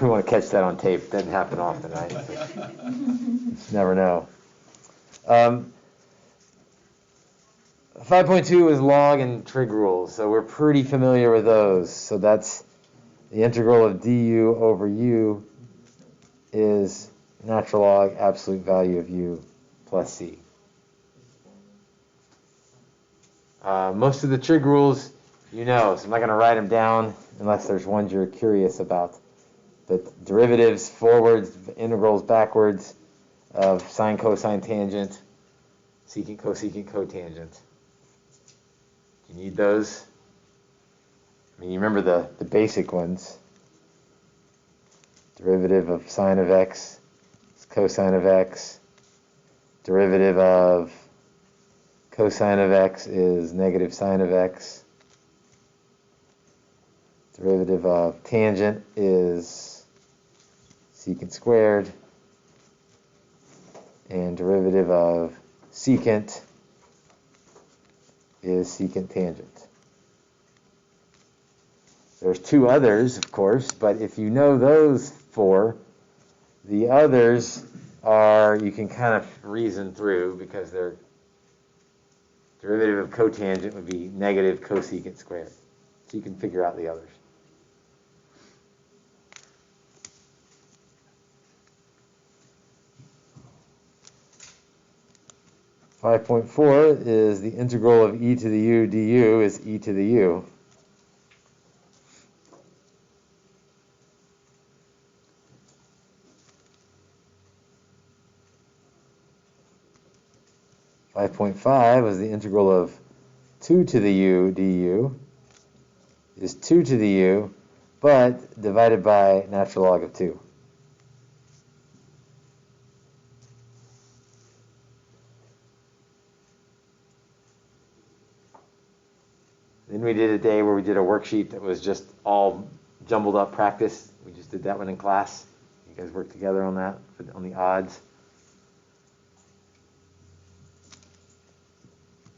We want to catch that on tape. Doesn't happen often, right? So, just never know. 5.2 is log and trig rules, so we're pretty familiar with those. So that's the integral of du over u is natural log absolute value of u plus c. Most of the trig rules you know, so I'm not going to write them down unless there's ones you're curious about. But derivatives forwards, integrals backwards of sine, cosine, tangent, secant, cosecant, cotangent. Do you need those? I mean, you remember the basic ones. Derivative of sine of x is cosine of x. Derivative of cosine of x is negative sine of x. Derivative of tangent is secant squared. And derivative of secant is secant tangent. There's two others, of course, but if you know those four, the others are, you can kind of reason through because their derivative of cotangent would be negative cosecant squared. So you can figure out the others. .4 is the integral of e to the u du is e to the u. .5 is the integral of 2 to the u du is 2 to the u, but divided by natural log of 2. Then we did a day where we did a worksheet that was just all jumbled up practice. We just did that one in class. You guys worked together on that, on the odds.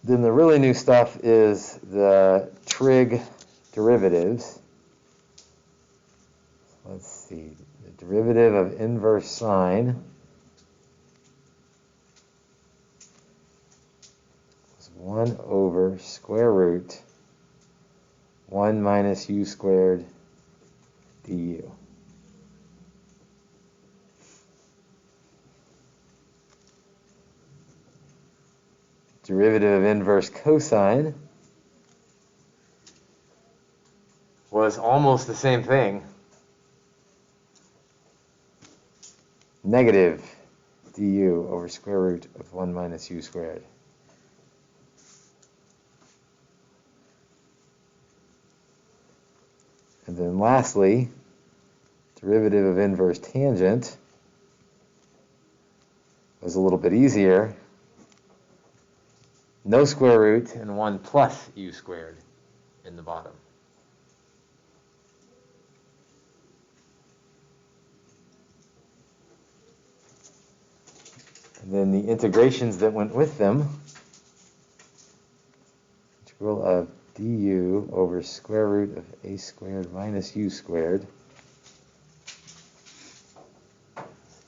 Then the really new stuff is the trig derivatives. Let's see, the derivative of inverse sine is 1 over square root 1 minus u squared du. Derivative of inverse cosine was almost the same thing. Negative du over square root of 1 minus u squared. And then lastly, derivative of inverse tangent was a little bit easier. No square root and 1 plus u squared in the bottom. And then the integrations that went with them, integral of du over square root of a squared minus u squared.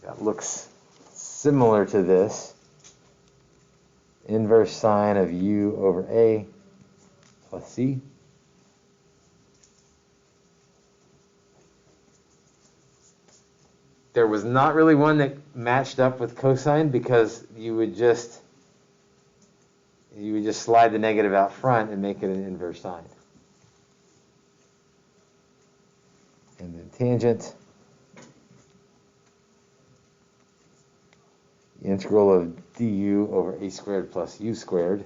That looks similar to this. Inverse sine of u over a plus c. There was not really one that matched up with cosine because you would just slide the negative out front and make it an inverse sine. And then tangent, the integral of du over a squared plus u squared.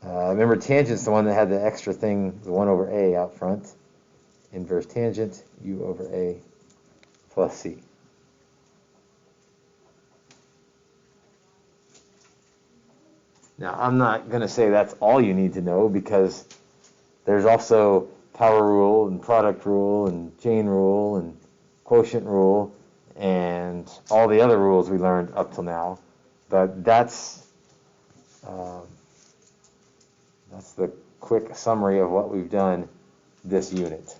Remember, tangent's the one that had the extra thing, the 1 over a out front. Inverse tangent, u over a plus c. Now, I'm not going to say that's all you need to know because there's also power rule and product rule and chain rule and quotient rule and all the other rules we learned up till now. But that's that's the quick summary of what we've done this unit.